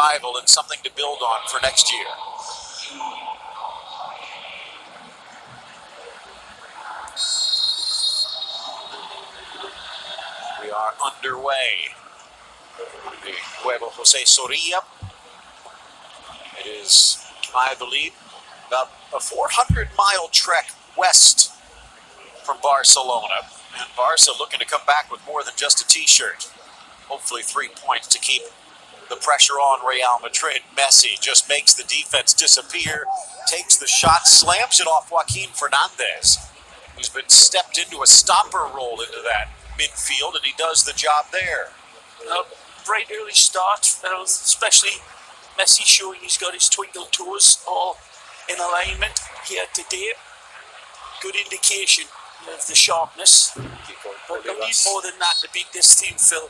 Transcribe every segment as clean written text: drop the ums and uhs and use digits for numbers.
rival and something to build on for next year. We are underway. The Nuevo Jose Zorrilla. It is Valladolid, about a 400-mile trek west from Barcelona. And Barca looking to come back with more than just a t-shirt. Hopefully 3 points to keep the pressure on Real Madrid. Messi just makes the defense disappear, takes the shot, slams it off Joaquin Fernandez, who's been stepped into a stopper role into that midfield, and he does the job there. Bright early start, especially Messi showing he's got his twinkle toes all in alignment here today. Good indication of the sharpness. But I need more than that to beat this team, Phil.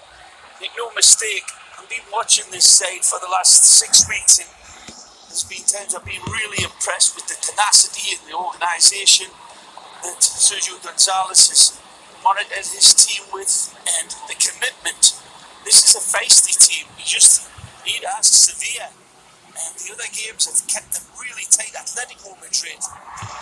Make no mistake, I've been watching this side for the last 6 weeks, and there's been times I've been really impressed with the tenacity and the organisation that Sergio Gonzalez has monitored his team with, and the commitment. This is a feisty team. You just need to ask Sevilla, and the other games have kept them really tight. Atletico Madrid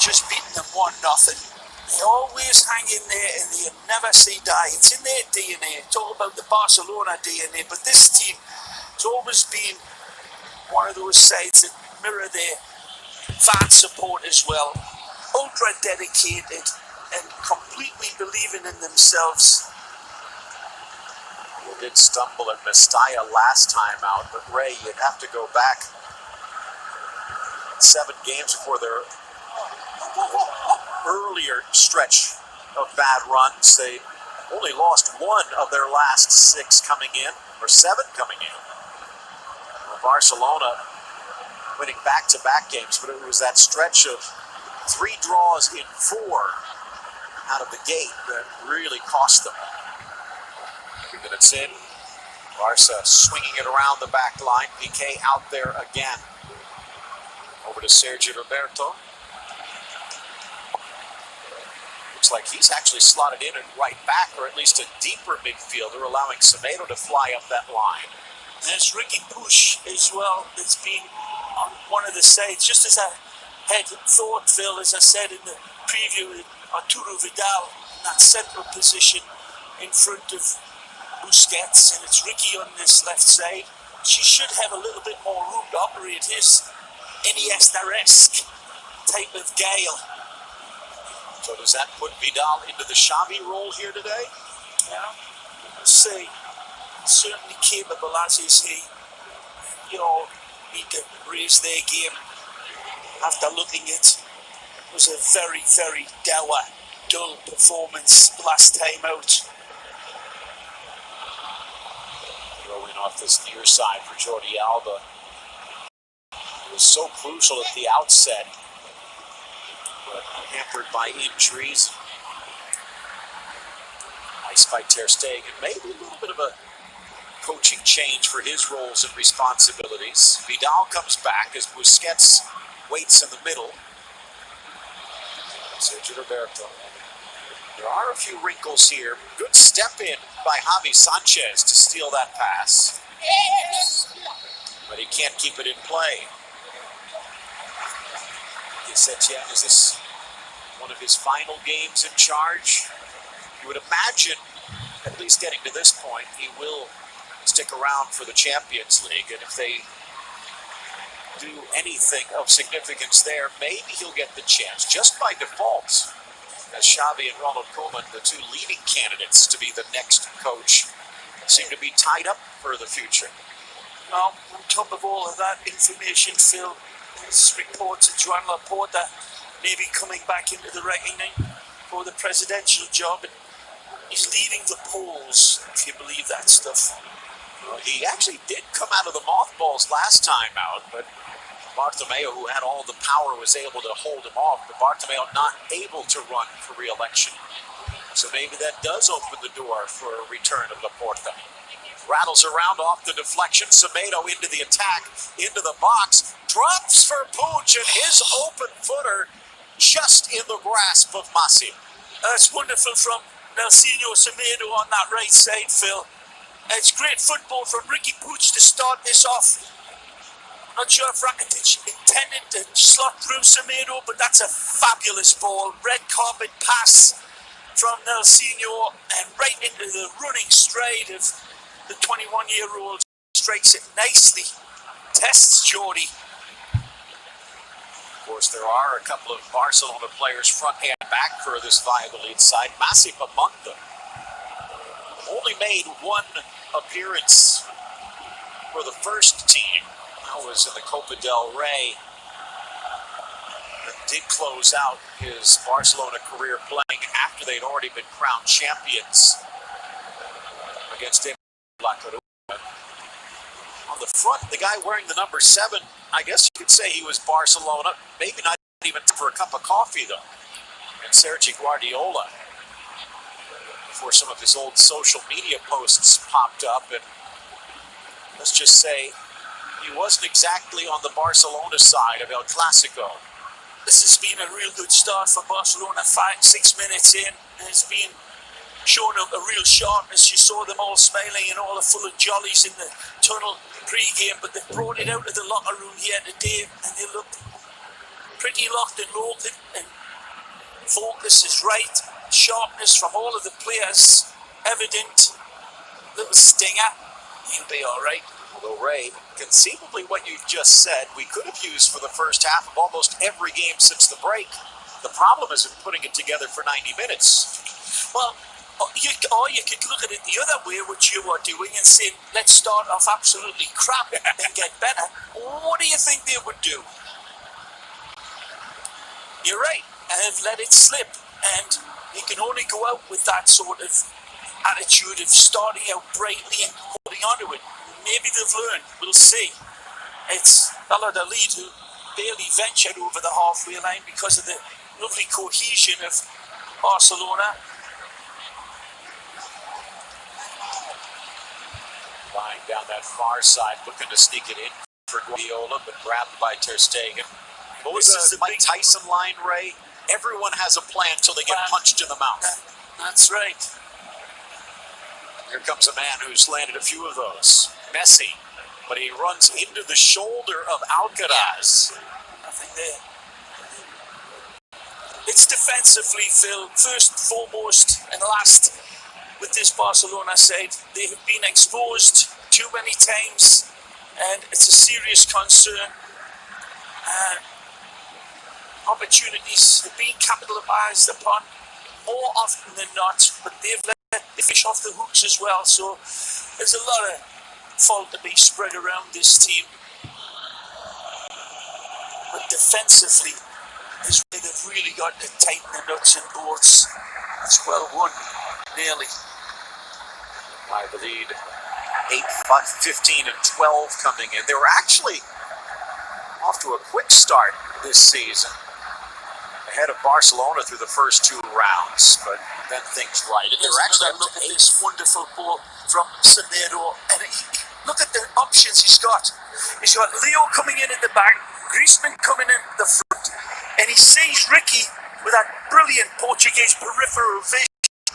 just beating them 1-0. They always hang in there and they never say die. It's in their DNA. Talk about the Barcelona DNA, but this team has always been one of those sides that mirror their fan support as well. Ultra dedicated and completely believing in themselves. They did stumble at Mestalla last time out, but Ray, you'd have to go back 7 games before their earlier stretch of bad runs. They only lost 1 of their last 6 coming in, or 7 coming in. Barcelona winning back-to-back games, but it was that stretch of 3 draws in 4 out of the gate that really cost them. 3 minutes in, Barca swinging it around the back line. Piqué out there again. Over to Sergio Roberto. Looks like he's actually slotted in at right back, or at least a deeper midfielder, allowing Semedo to fly up that line. There's Ricky Push as well, that's been on one of the sides. Just as I had thought, Phil, as I said in the preview, Arturo Vidal in that central position in front of Busquets, and it's Ricky on this left side. She should have a little bit more room to operate his Iniesta-esque type of gale. So does that put Vidal into the Xavi role here today? Yeah, let's see. Certainly capable, as is he. You all need to raise their game after looking at it was a very, very dour, dull performance last time out. Throwing off this near side for Jordi Alba. It was so crucial at the outset, but hampered by injuries. Nice by Ter Stegen. Maybe a little bit of a coaching change for his roles and responsibilities. Vidal comes back as Busquets waits in the middle. Sergio Roberto. There are a few wrinkles here. Good step in by Javi Sanchez to steal that pass. But he can't keep it in play. Setien, is this one of his final games in charge? You would imagine, at least getting to this point, he will stick around for the Champions League, and if they do anything of significance there, maybe he'll get the chance, just by default, as Xavi and Ronald Koeman, the 2 leading candidates to be the next coach, seem to be tied up for the future. Well, on top of all of that information, Phil, there's reports that Joan Laporta may be coming back into the reckoning for the presidential job, and he's leading the polls, if you believe that stuff. Well, he actually did come out of the mothballs last time out, but Bartomeu, who had all the power, was able to hold him off. But Bartomeu not able to run for re-election. So maybe that does open the door for a return of Laporta. Rattles around off the deflection. Semedo into the attack, into the box. Drops for Puig, and his open footer just in the grasp of Massi. That's wonderful from Nelsinho Semedo on that right side, Phil. It's great football from Ricky Puig to start this off. Not sure if Rakitic intended to slot through Semedo, but that's a fabulous ball. Red carpet pass from Nelsinho and right into the running stride of the 21-year-old. Strikes it nicely. Tests Jordi. Of course, there are a couple of Barcelona players front and back for this Valladolid side. Masip among them. Only made one appearance for the first team. That was in the Copa del Rey. That did close out his Barcelona career playing after they'd already been crowned champions against La Coruña. On the front, the guy wearing the number 7, I guess you could say he was Barcelona. Maybe not even for a cup of coffee, though. And Sergi Guardiola, before some of his old social media posts popped up. And let's just say he wasn't exactly on the Barcelona side of El Clasico. This has been a real good start for Barcelona. 5-6 minutes in, and it's been showing a real sharpness. You saw them all smiling and all full of jollies in the tunnel pre-game, but they brought it out of the locker room here today, and they look pretty locked and loaded, and focus is right. Sharpness from all of the players evident. Little stinger. He'll be all right. Although, Ray, conceivably what you just said, we could have used for the first half of almost every game since the break. The problem is in putting it together for 90 minutes. Well, or you could look at it the other way, which you are doing, and say, let's start off absolutely crap and get better. What do you think they would do? You're right. I've let it slip, and you can only go out with that sort of attitude of starting out brightly and holding on to it. Maybe they've learned. We'll see. It's Valladolid who barely ventured over the halfway line because of the lovely cohesion of Barcelona. Lying down that far side, looking to sneak it in for Guardiola, but grabbed by Ter Stegen. What was the Mike Tyson line, Ray? Everyone has a plan till they get punched in the mouth. That's right. Here comes a man who's landed a few of those. Messi, but he runs into the shoulder of Alcaraz. Nothing there. It's defensively, Phil. First and foremost and last with this Barcelona side. They have been exposed too many times, and it's a serious concern. Opportunities have been capitalised upon more often than not, but they've let the fish off the hooks as well. So there's a lot of fault to be spread around this team. But defensively, is where they've really got to tighten the nuts and bolts. It's well won, nearly. By the lead, 8, 15, and 12 coming in. They were actually off to a quick start this season, ahead of Barcelona through the first 2 rounds, but then things righted. They were actually look at this wonderful ball from Semedo, and look at the options he's got. He's got Leo coming in at the back, Griezmann coming in at the front, and he sees Ricky with that brilliant Portuguese peripheral vision,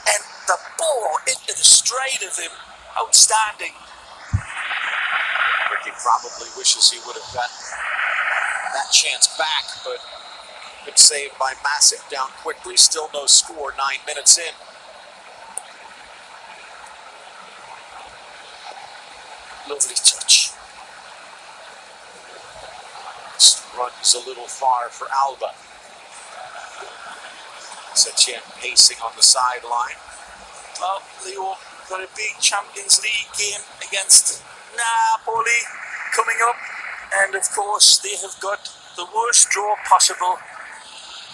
and the ball into the stride of him. Outstanding. Ricky probably wishes he would have got that chance back, but good save by Masip down quickly. Still no score, 9 minutes in. Lovely touch. This runs a little far for Alba. Setien pacing on the sideline. Well, Leo got a big Champions League game against Napoli coming up, and of course they have got the worst draw possible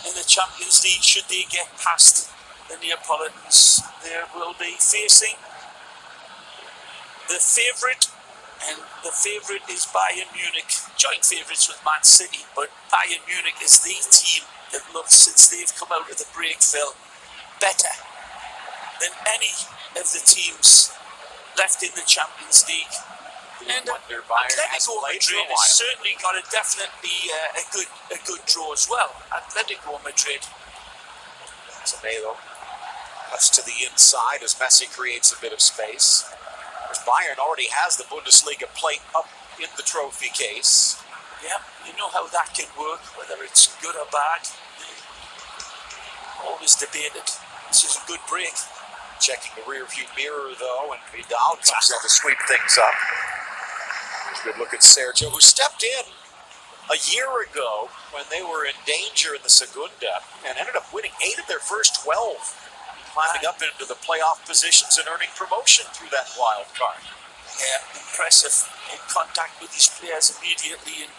in the Champions League should they get past the Neapolitans. They will be facing the favourite, and the favourite is Bayern Munich, joint favourites with Man City, but Bayern Munich is the team that looks, since they've come out of the break, Phil, better than any of the teams left in the Champions League. And Atletico Madrid has certainly got definitely a good draw as well. Atletico Madrid. Semedo cuts to the inside as Messi creates a bit of space. Bayern already has the Bundesliga plate up in the trophy case. Yeah, you know how that can work, whether it's good or bad. Always debated. This is a good break. Checking the rear view mirror, though, and Vidal comes in to sweep things up. Here's a good look at Sergio, who stepped in a year ago when they were in danger in the Segunda and ended up winning 8 of their first 12, climbing up into the playoff positions and earning promotion through that wild card. Yeah, impressive. In contact with these players immediately and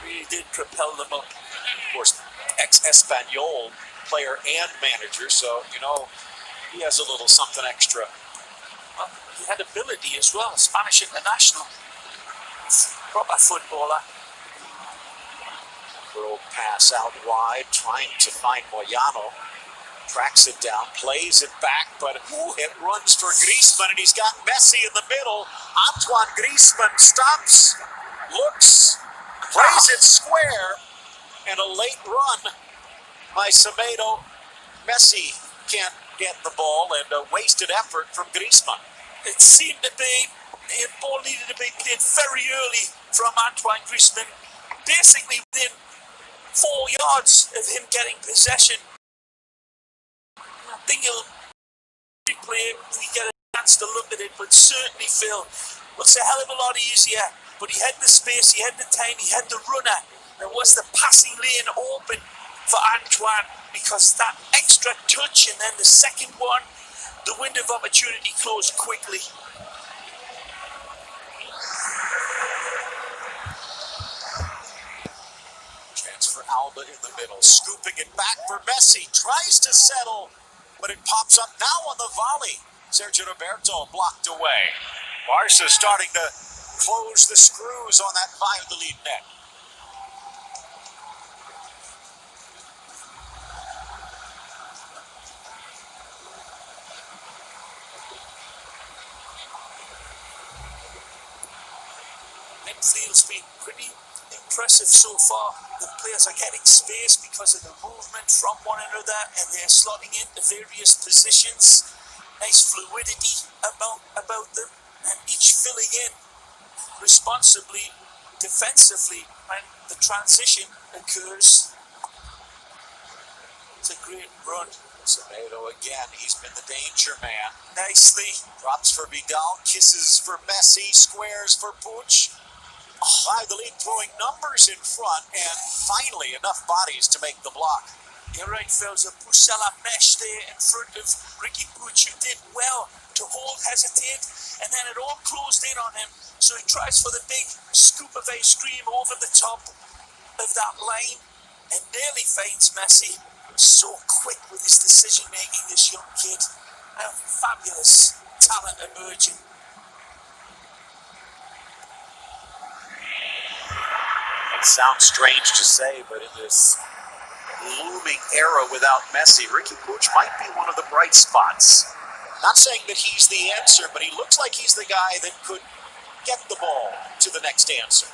really did propel them up. Of course, ex-Espanyol player and manager, so, you know, he has a little something extra. Well, he had ability as well, Spanish international. Proper footballer. Little pass out wide, trying to find Moyano. Tracks it down, plays it back, but it runs for Griezmann, and he's got Messi in the middle. Antoine Griezmann stops, looks, plays it square, and a late run by Semedo. Messi can't get the ball, and a wasted effort from Griezmann. It seemed to be, the ball needed to be played very early from Antoine Griezmann, basically within 4 yards of him getting possession. I think he'll replay it if we get a chance to look at it, but certainly, Phil, it's a hell of a lot easier. But he had the space, he had the time, he had the runner. There was the passing lane open for Antoine because that extra touch and then the second one, the window of opportunity closed quickly. Chance for Alba in the middle, scooping it back for Messi, tries to settle, but it pops up now on the volley. Sergio Roberto blocked away. Barca starting to close the screws on that Valladolid net. Midfield's been pretty impressive so far. The players are getting space because of the movement from one another, and they're slotting into various positions. Nice fluidity about them, and each filling in responsibly, defensively, when the transition occurs. It's a great run. Semedo again, he's been the danger man. Nicely. Drops for Vidal, kisses for Messi, squares for Puig. Valladolid throwing numbers in front, and finally enough bodies to make the block. You're right, Phil. A Buscella mesh there in front of Ricky Puig, who did well to hold, hesitate, and then it all closed in on him. So he tries for the big scoop of ice cream over the top of that line and nearly finds Messi. So quick with his decision making, this young kid. A fabulous talent emerging. It sounds strange to say, but in this looming era without Messi, Ricky Puig might be one of the bright spots. Not saying that he's the answer, but he looks like he's the guy that could get the ball to the next answer.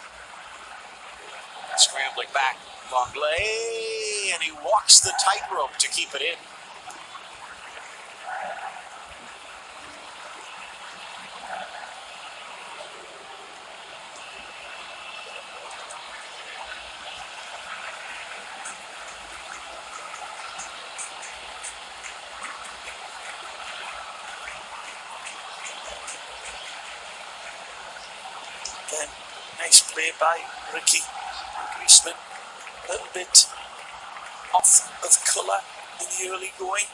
Scrambling back, Longley, and he walks the tightrope to keep it in. Again, nice play by Ricky Griezmann. A little bit off of colour in the early going.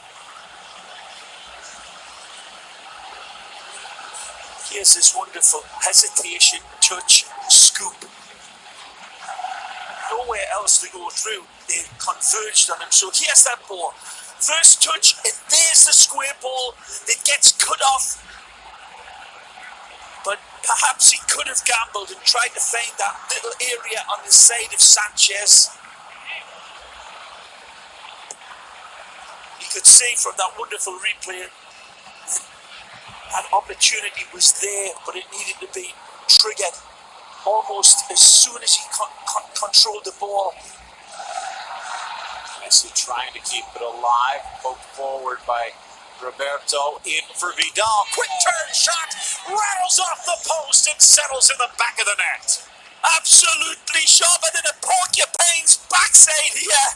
Here's this wonderful hesitation, touch, scoop. Nowhere else to go through. They converged on him. So here's that ball. First touch, and there's the square ball that gets cut off. But perhaps he could have gambled and tried to find that little area on the side of Sanchez. You could see from that wonderful replay that opportunity was there, but it needed to be triggered almost as soon as he controlled the ball. Messi trying to keep it alive, poked forward by Roberto, in for Vidal, quick turn shot, rattles off the post and settles in the back of the net. Absolutely sharper than a porcupine's backside here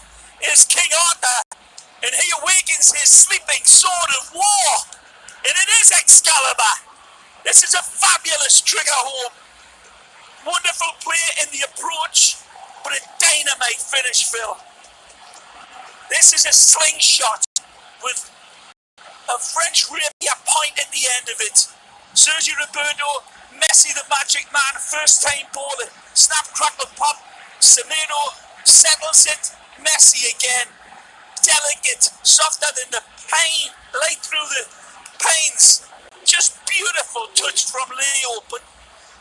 is King Arthur, and he awakens his sleeping sword of war, and it is Excalibur. This is a fabulous trigger home. Wonderful play in the approach, but a dynamite finish, Phil. This is a slingshot with a French rapier point at the end of it. Sergio Roberto, Messi the magic man, first time ball, snap, crackle, pop. Semedo settles it. Messi again. Delicate, softer than the pain, right through the pains. Just beautiful touch from Leo, but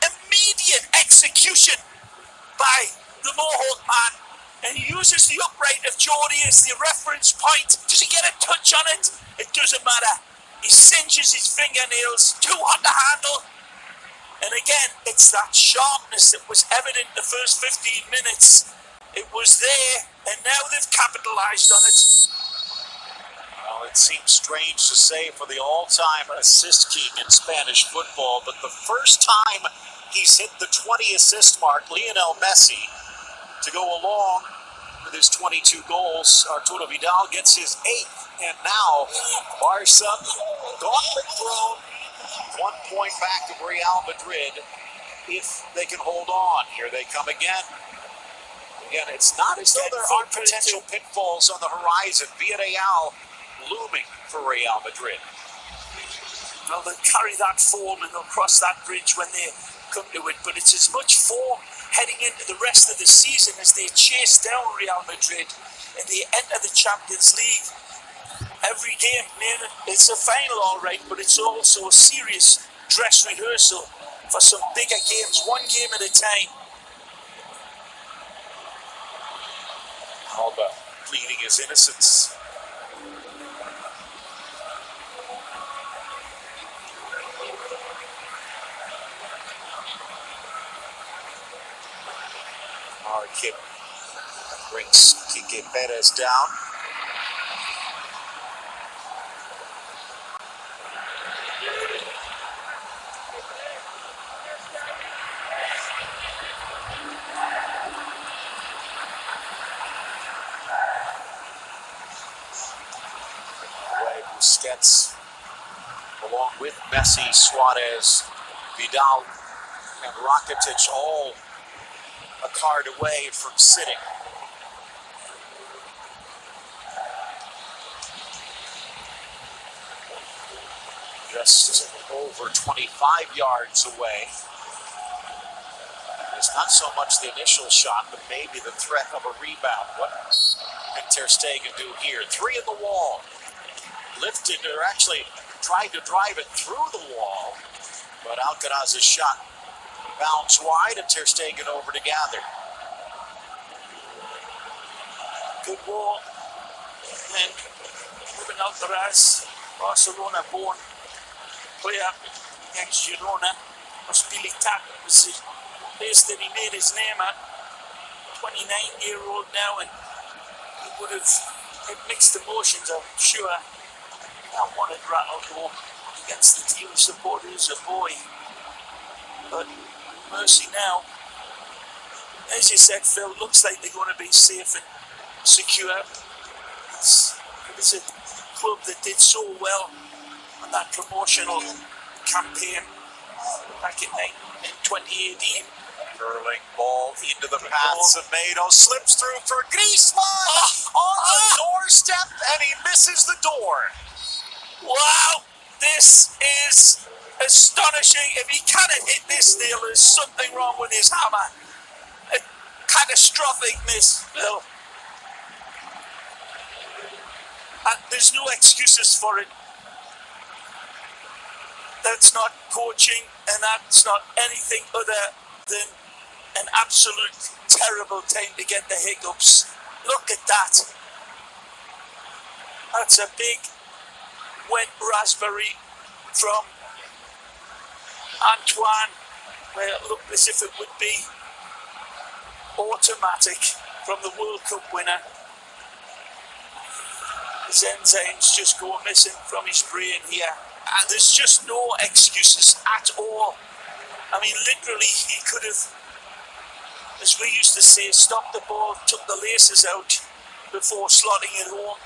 immediate execution by the Mohawk man. And he uses the upright of Geordie as the reference point. Does he get a touch on it? It doesn't matter. He singes his fingernails, too hot to handle. And again, it's that sharpness that was evident the first 15 minutes. It was there, and now they've capitalised on it. Well, it seems strange to say for the all-time assist king in Spanish football, but the first time he's hit the 20 assist mark, Lionel Messi, to go along with his 22 goals, Arturo Vidal gets his 8th, and now Barca, gauntlet thrown, 1 point back to Real Madrid if they can hold on. Here they come again. Again, it's not as though there aren't potential pitfalls on the horizon. Villarreal looming for Real Madrid. Well, they'll carry that form and they'll cross that bridge when they come to it, but it's as much form heading into the rest of the season as they chase down Real Madrid and they enter the Champions League. Every game, man, it's a final all right, but it's also a serious dress rehearsal for some bigger games, one game at a time. Alba pleading his innocence. Our kid brings Kike Perez down. Busquets, along with Messi, Suarez, Vidal, and Rakitic, all a card away from sitting. Just over 25 yards away. It's not so much the initial shot, but maybe the threat of a rebound. What can Ter Stegen do here? 3 in the wall. Lifted, or actually tried to drive it through the wall, but Alcaraz's shot bounced wide and Ter Stegen over to gather. Good ball. And Ruben Alcaraz, Barcelona born player against Girona. Hospilitat was the place that he made his name at. 29-year-old now, and he would have had mixed emotions, I'm sure. I wanted rattled home against the team supporters, a boy. But mercy now. As you said, Phil, looks like they're going to be safe and secure. It was a club that did so well on that promotional campaign back in 2018. Curling ball into the path. Semedo slips through for Griezmann on the doorstep, and he misses the door. Wow, this is astonishing. If he cannot hit this nail, there's something wrong with his hammer. A catastrophic miss, Bill. And there's no excuses for it. That's not coaching, and that's not anything other than an absolute terrible time to get the hiccups. Look at that. That's a big wet raspberry from Antoine, where it looked as if it would be automatic from the World Cup winner. His enzymes just go missing from his brain here. And there's just no excuses at all. I mean, literally, he could have as we used to say, stopped the ball, took the laces out before slotting it home.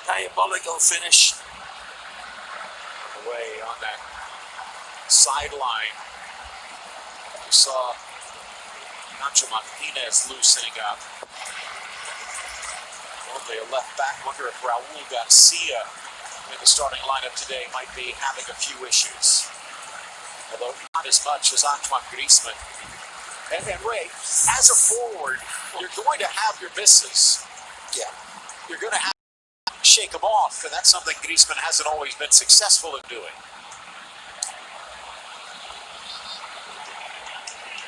Diabolical finish. Away on that sideline. You saw Nacho Martinez loosening up. Only a left back. Wonder if Raul Garcia in the starting lineup today might be having a few issues. Although not as much as Antoine Griezmann. And Ray, as a forward, you're going to have your misses. Yeah. You're going to have to shake them off, and that's something Griezmann hasn't always been successful in doing.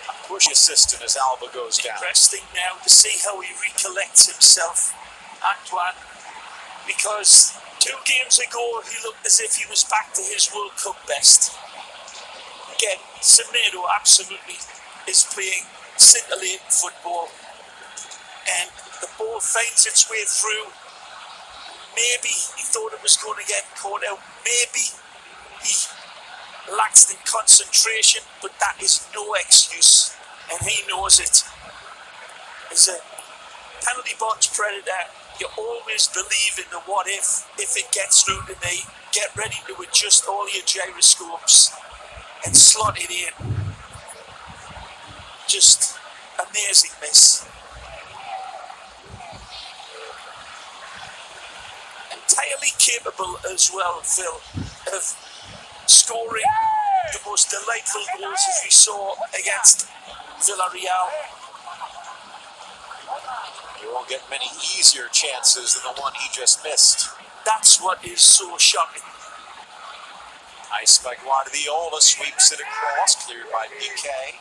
A push assistant as Alba goes down. Interesting now to see how he recollects himself, Antoine, because 2 games ago he looked as if he was back to his World Cup best. Again, Semedo absolutely is playing scintillating football, and the ball finds its way through. Maybe he thought it was going to get caught out. Maybe he lacked in concentration, but that is no excuse, and he knows it. As a penalty box predator, you always believe in the what if it gets through to me. Get ready to adjust all your gyroscopes and slot it in. Just amazing miss. Entirely capable as well, Phil, of scoring the most delightful goals as we saw against Villarreal. You won't get many easier chances than the one he just missed. That's what is so shocking. Nice by Guardiola, sweeps it across, cleared by Piqué.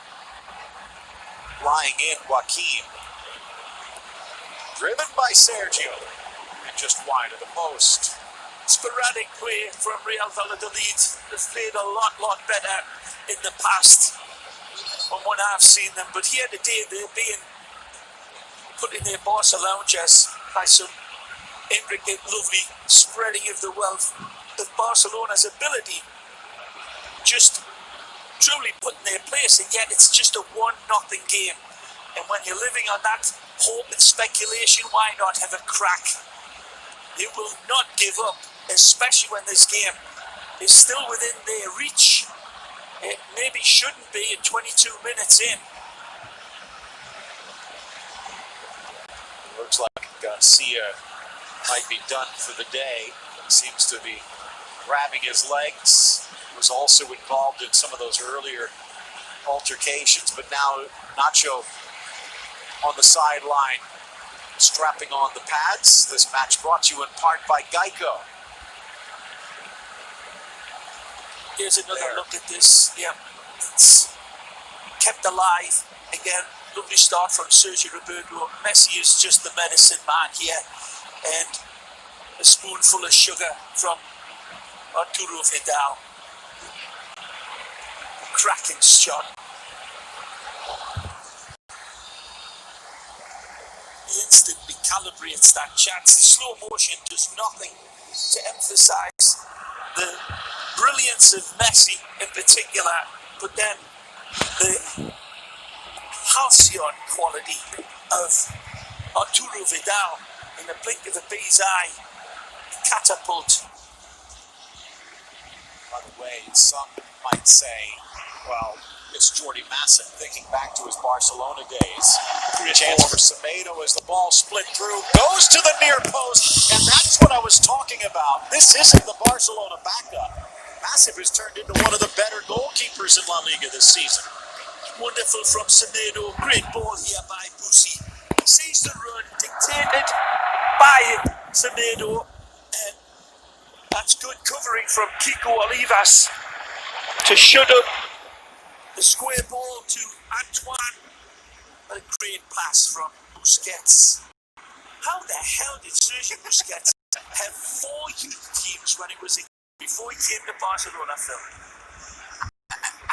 Lying in Joaquin. Driven by Sergio. And just wide of the post. Sporadic play from Real Valladolid. They've played a lot better in the past from when I've seen them. But here today they're being put in their Barca lounges by some intricate, lovely spreading of the wealth of Barcelona's ability. Just truly put in their place, and yet it's just a 1-0 game. And when you're living on that hope and speculation, why not have a crack? They will not give up, especially when this game is still within their reach. It maybe shouldn't be at 22 minutes in. Looks like Garcia might be done for the day. Seems to be grabbing his legs. Was also involved in some of those earlier altercations, but now Nacho on the sideline strapping on the pads. This match brought to you in part by Geico. Here's another look at this. Yeah, it's kept alive again. Lovely start from Sergio Roberto. Messi is just the medicine man here, and a spoonful of sugar from Arturo Vidal. Cracking shot. He instantly calibrates that chance. The slow motion does nothing to emphasize the brilliance of Messi in particular, but then the halcyon quality of Arturo Vidal in the blink of a bee's eye. Catapult. By the way, some might say, well, it's Jordi Masson thinking back to his Barcelona days. Chance for Semedo as the ball split through, goes to the near post, and that's what I was talking about. This isn't the Barcelona backup. Masson has turned into one of the better goalkeepers in La Liga this season. Wonderful from Semedo. Great ball here by Busi. Sees the run dictated by Semedo, and that's good covering from Kiko Olivas to shut up the square ball to Antoine. A great pass from Busquets. How the hell did Sergio Busquets have 4 youth teams when he was before he came to Barcelona, Phil?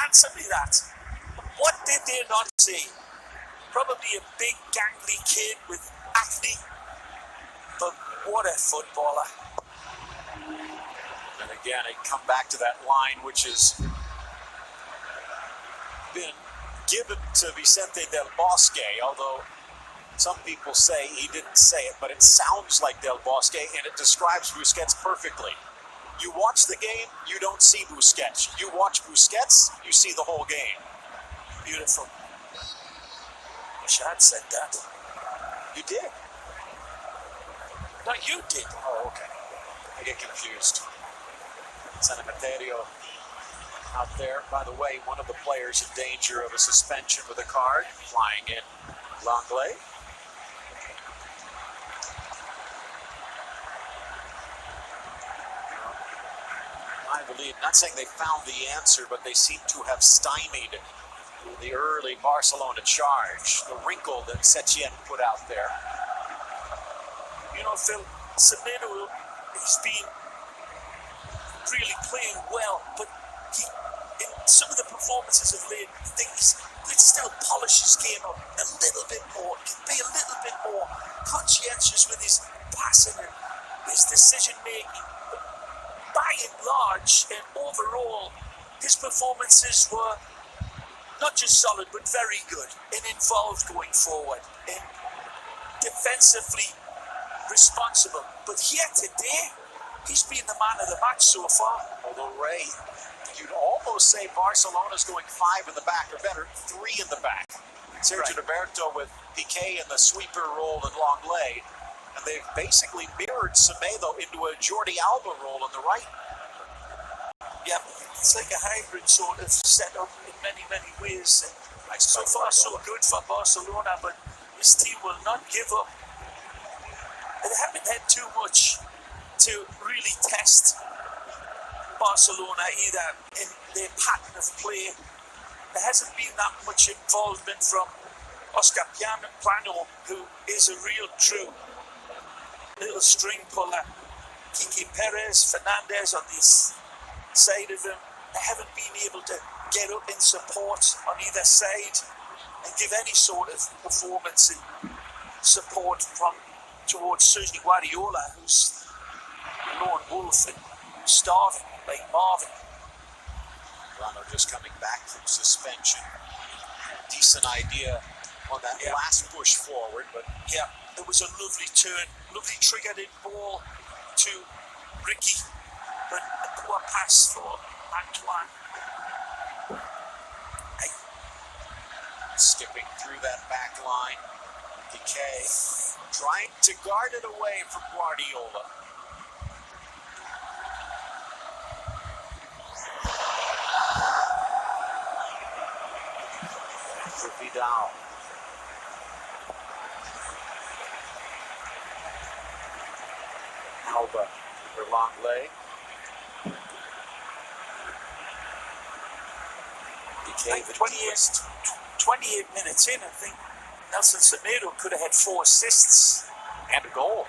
Answer me that. What did they not see? Probably a big gangly kid with acne, but what a footballer. And again, I come back to that line which has been given to Vicente del Bosque, although some people say he didn't say it, but it sounds like Del Bosque, and it describes Busquets perfectly. You watch the game, you don't see Busquets. You watch Busquets, you see the whole game. Beautiful. Wish I'd said that. You did? No, you did. Oh, okay. I get confused. Cementerio out there. By the way, one of the players in danger of a suspension with a card, flying in Langley. Valladolid, not saying they found the answer, but they seem to have stymied the early Barcelona charge, the wrinkle that Setien put out there. You know, Phil, Semedo has been really playing well, but in some of the performances of late, I think he could still polish his game up a little bit more, could be a little bit more conscientious with his passing and his decision making. But by and large and overall, his performances were not just solid, but very good and involved going forward and defensively responsible. But here today, he's been the man of the match so far. Although, Ray, you'd almost say Barcelona's going 5 in the back, or better, 3 in the back. Sergio Roberto with Piqué in the sweeper role in Langley, and they've basically mirrored Semedo into a Jordi Alba role on the right. Yeah, it's like a hybrid sort of setup in many, many ways. And so far, so good for Barcelona, but this team will not give up. They haven't had too much to really test Barcelona either in their pattern of play. There hasn't been that much involvement from Oscar Plano, who is a real true little string puller. Kiki Perez, Fernandez on this side of him. They haven't been able to get up in support on either side and give any sort of performance and support from towards Sergio Guardiola, who's a lone wolf and starving like Marvin. Plano just coming back from suspension. Decent idea on that last push forward, but yeah, it was a lovely turn, lovely triggered in ball to Ricky, but a poor pass for Antoine. Skipping through that back line, Piqué trying to guard it away from Guardiola. For Vidal. Alba for Langley. Piqué, the 28 minutes in, I think Nelson Semedo could have had 4 assists. And a goal.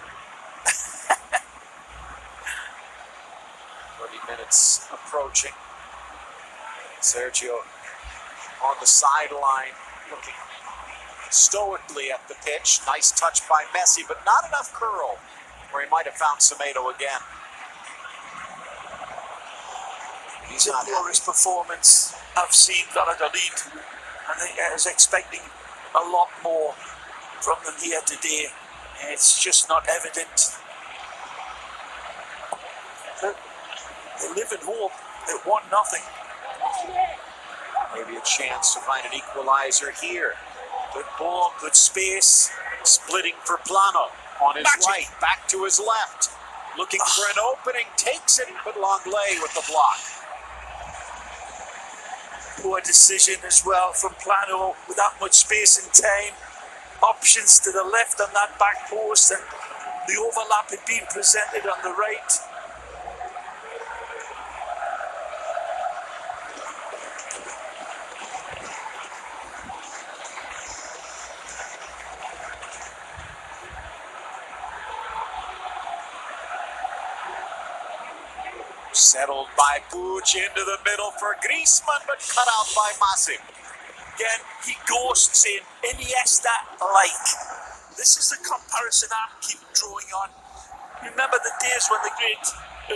30 minutes approaching. Sergio on the sideline looking stoically at the pitch. Nice touch by Messi, but not enough curl where he might have found Semedo again. He's the not poorest performance I've seen Valladolid. I think I was expecting a lot more from them here today. It's just not evident. They live in hope at 1-0. Maybe a chance to find an equalizer here. Good ball, good space. Splitting for Plano on his right, back to his left. Looking for an opening, takes it, but Langley with the block. Poor decision as well from Plano with that much space and time. Options to the left on that back post, and the overlap had been presented on the right. Settled by Puig into the middle for Griezmann, but cut out by Masip. Again, he ghosts in Iniesta-like. This is the comparison I'm keep drawing on. Remember the days when the great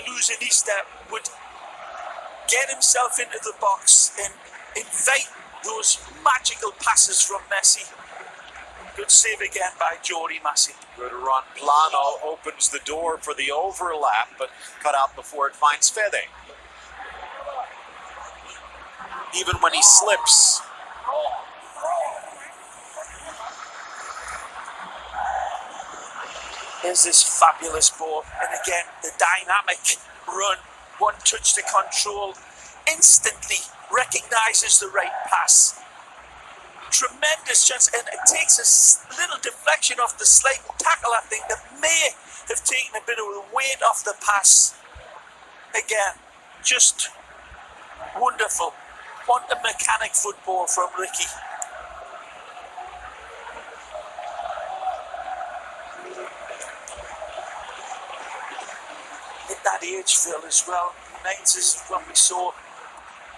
Luis Iniesta would get himself into the box and invite those magical passes from Messi. Good save again by Jordi Messi. Good run. Plano opens the door for the overlap, but cut out before it finds Fede. Even when he slips. There's this fabulous ball. And again, the dynamic run. One touch to control. Instantly recognises the right pass. Tremendous chance, and it takes a little deflection off the slight tackle, I think, that may have taken a bit of the weight off the pass. Again, just wonderful. Quantum mechanic football from Ricky. At that age, Phil, as well, reminds us of when we saw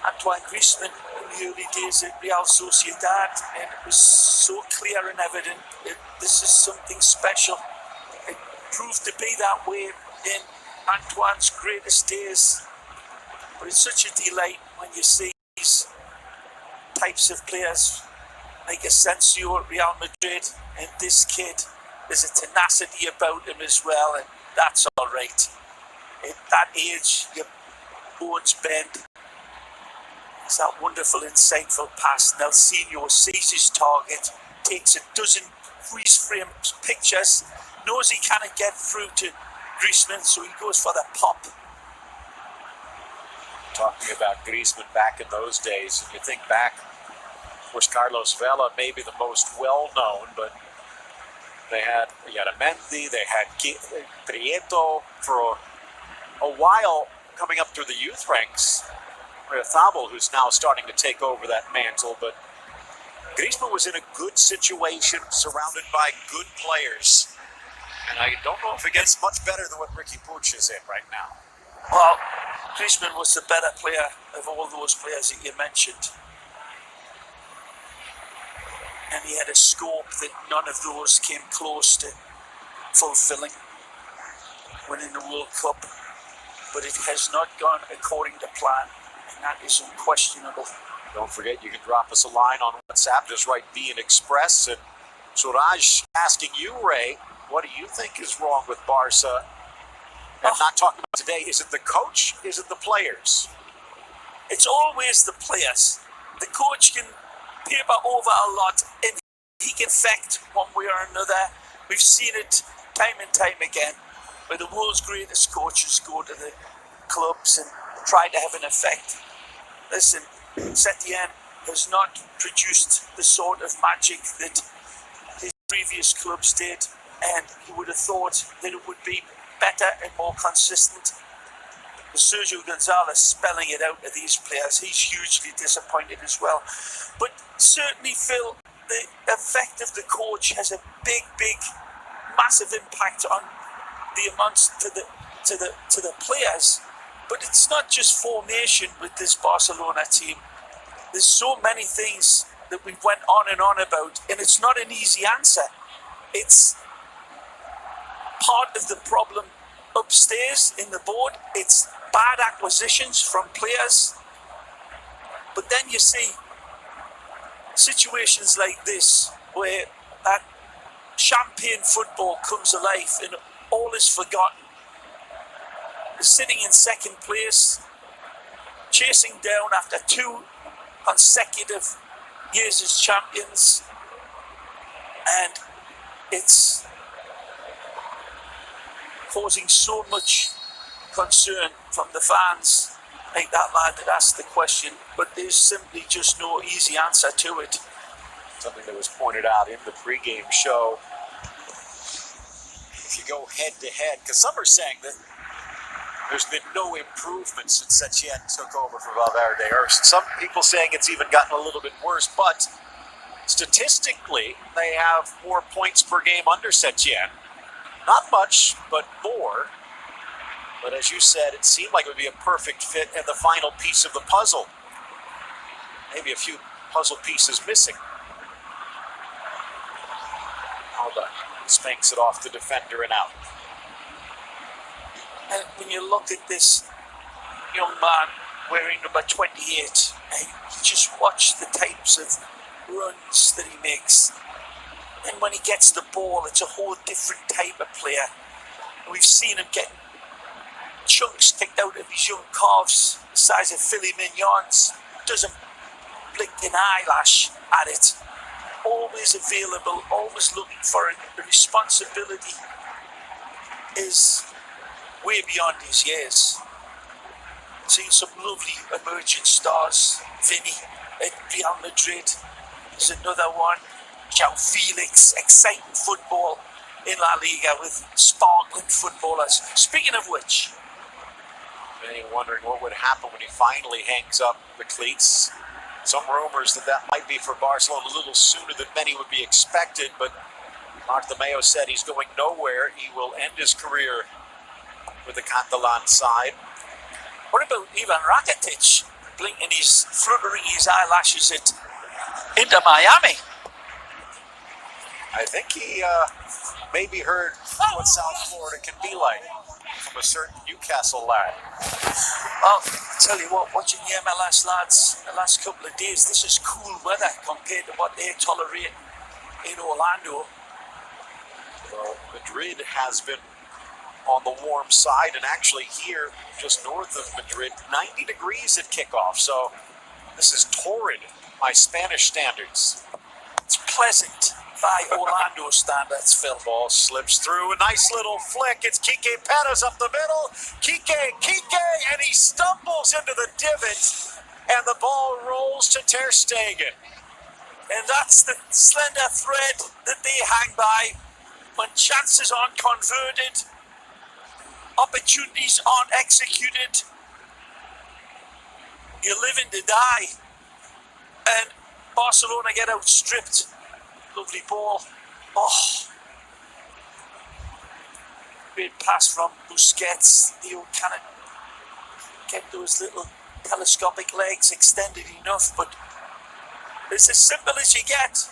Antoine Griezmann in the early days at Real Sociedad, and it was so clear and evident that this is something special. It proved to be that way in Antoine's greatest days, but it's such a delight when you see these types of players like Asensio at Real Madrid, and this kid, there's a tenacity about him as well, and that's all right. At that age, your bones bend. It's that wonderful, insightful pass. Nelsinho sees his target, takes a dozen freeze-frame pictures, knows he can't get through to Griezmann, so he goes for the pop. Talking about Griezmann back in those days, and you think back, of course, Carlos Vela may be the most well-known, but they had Mendy, they had Prieto for a while coming up through the youth ranks. Thabel, who's now starting to take over that mantle, but Griezmann was in a good situation, surrounded by good players, and I don't know if it gets much better than what Ricky Puig is in right now. Well, Griezmann was the better player of all those players that you mentioned, and he had a scope that none of those came close to fulfilling, winning the World Cup, but it has not gone according to plan. And that is unquestionable. Don't forget, you can drop us a line on WhatsApp. Just write B and Express. And Suraj asking you, Ray, what do you think is wrong with Barca? And not talking about today. Is it the coach? Is it the players? It's always the players. The coach can paper over a lot, and he can affect one way or another. We've seen it time and time again, where the world's greatest coaches go to the clubs and try to have an effect. Listen, Setien has not produced the sort of magic that his previous clubs did, and he would have thought that it would be better and more consistent. Sergio Gonzalez spelling it out to these players, he's hugely disappointed as well. But certainly, Phil, the effect of the coach has a big, massive impact on the amounts to the players. But it's not just formation with this Barcelona team. There's so many things that we went on and on about, and it's not an easy answer. It's part of the problem upstairs in the board. It's bad acquisitions from players. But then you see situations like this, where that champagne football comes alive and all is forgotten. Sitting in second place, chasing down after 2 consecutive years as champions, and it's causing so much concern from the fans, like that lad that asked the question, but there's simply just no easy answer to it. Something that was pointed out in the pregame show. If you go head-to-head, because some are saying that there's been no improvement since Setien took over for Valverde, or some people saying it's even gotten a little bit worse, but statistically, they have more points per game under Setien. Not much, but more. But as you said, it seemed like it would be a perfect fit and the final piece of the puzzle. Maybe a few puzzle pieces missing. Alba spanks it off the defender and out. And when you look at this young man, wearing number 28. And you just watch the types of runs that he makes. And when he gets the ball, it's a whole different type of player. And we've seen him getting chunks picked out of his young calves, the size of filet mignons. Doesn't blink an eyelash at it. Always available, always looking for it. The responsibility is way beyond his years. Seeing some lovely emerging stars. Vinny at Real Madrid is another one. João Felix, exciting football in La Liga with sparkling footballers. Speaking of which, Many wondering what would happen when he finally hangs up the cleats. Some rumors that might be for Barcelona a little sooner than many would be expected, but Bartomeu said he's going nowhere. He will end his career with the Catalan side. what about Ivan Rakitic blinking fluttering his eyelashes at Inter Miami? I think he maybe heard what South Florida can be like from a certain Newcastle lad. Well, I tell you what, watching the MLS lads the last couple of days, this is cool weather compared to what they tolerate in Orlando. Well, Madrid has been on the warm side, and actually here, just north of Madrid, 90 degrees at kickoff. So this is torrid by Spanish standards. It's pleasant by Orlando standards, Phil. Ball slips through, a nice little flick. It's Kike Perez up the middle. Kike, and he stumbles into the divot, and the ball rolls to Ter Stegen. And that's the slender thread that they hang by when chances aren't converted, opportunities aren't executed. You're living to die. And Barcelona get outstripped. Lovely ball. Oh. Great pass from Busquets. He'll kind of get those little telescopic legs extended enough, but it's as simple as you get.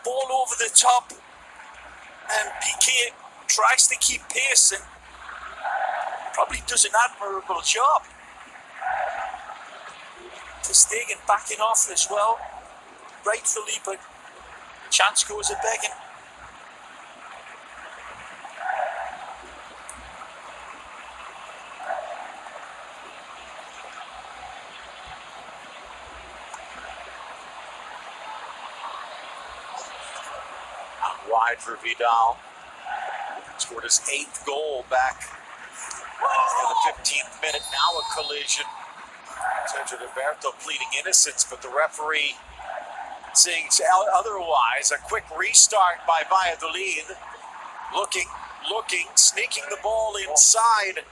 Ball over the top, and Piqué tries to keep pace and probably does an admirable job. Ter Stegen backing off as well, rightfully, but chance goes a begging. Out wide for Vidal. Scored his 8th goal back in the 15th minute. Now a collision. Sergio Roberto pleading innocence, but the referee saying otherwise. A quick restart by Valladolid. Looking, sneaking the ball inside.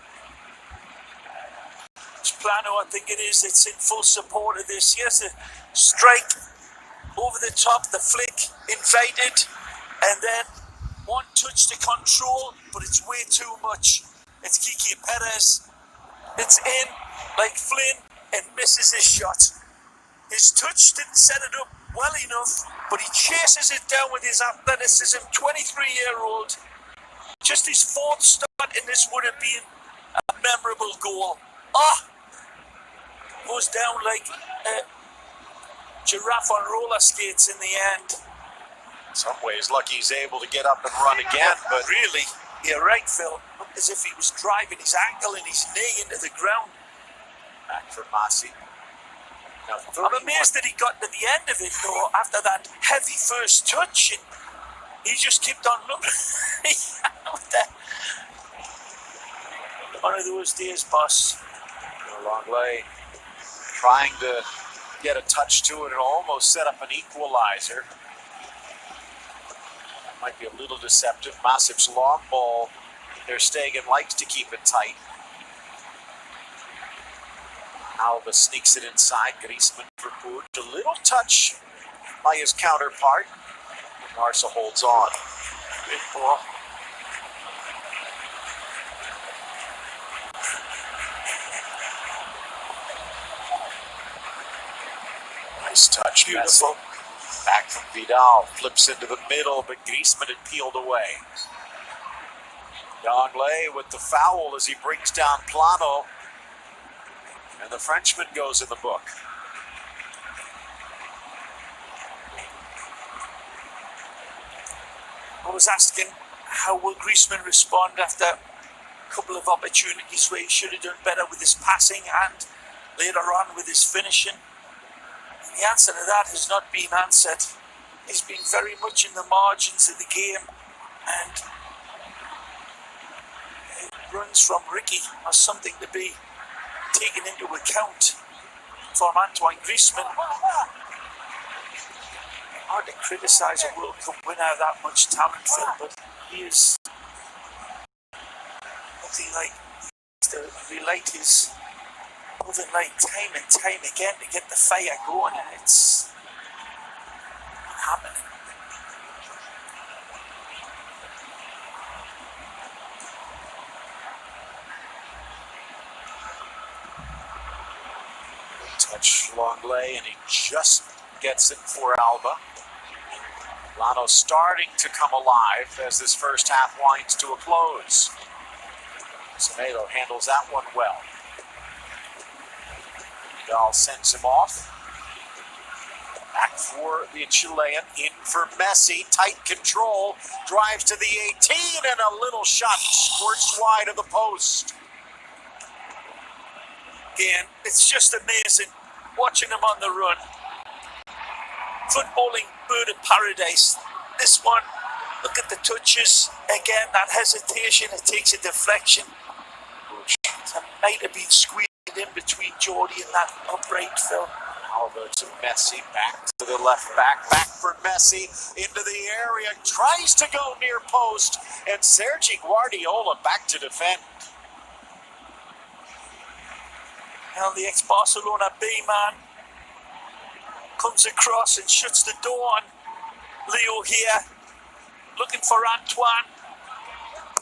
Plano, I think it is, it's in full support of this. Here's the strike over the top, the flick invaded, and then one touch to control, but it's way too much. It's Kike Perez. It's in like Flynn and misses his shot. His touch didn't set it up well enough, but he chases it down with his athleticism. 23-year-old, just his 4th start, and this would have been a memorable goal. Goes down like a giraffe on roller skates in the end. In some ways, lucky he's able to get up and run again, but Really, you're right, Phil. Looked as if he was driving his ankle and his knee into the ground. back for Masi. Now, I'm amazed that he got to the end of it, though, after that heavy first touch, and he just kept on looking. One of those days, boss. Langley trying to get a touch to it and almost set up an equalizer. Might be a little deceptive. Masip's long ball. Ter Stegen likes to keep it tight. Alba sneaks it inside. Griezmann for Puig. A little touch by his counterpart. Barca holds on. Big ball. Nice touch. Beautiful. Messi. Back from Vidal. Flips into the middle, but Griezmann had peeled away. Langley with the foul as he brings down Plano. And the Frenchman goes in the book. I was asking, how will Griezmann respond after a couple of opportunities where he should have done better with his passing and later on with his finishing? And the answer to that has not been answered. He's been very much in the margins of the game, and runs from Ricky are something to be taken into account from Antoine Griezmann. Hard to criticise a World Cup winner of that much talent, Phil, but he is nothing like to relight his moving light time and time again to get the fire going, and it's not happening. Touch Longley, and he just gets it for Alba. Lano starting to come alive as this first half winds to a close. Semedo handles that one well. Vidal sends him off. Back for the Chilean, in for Messi, tight control, drives to the 18, and a little shot squirts wide of the post. Again, it's just amazing watching him on the run. Footballing bird of paradise. This one, look at the touches. Again, that hesitation, it takes a deflection. It might have been squeezed in between Jordi and that upright, Phil. Alba to Messi, back to the left back for Messi, into the area, tries to go near post, and Sergi Guardiola back to defend. Now the ex-Barcelona B-man comes across and shuts the door on Leo here, looking for Antoine.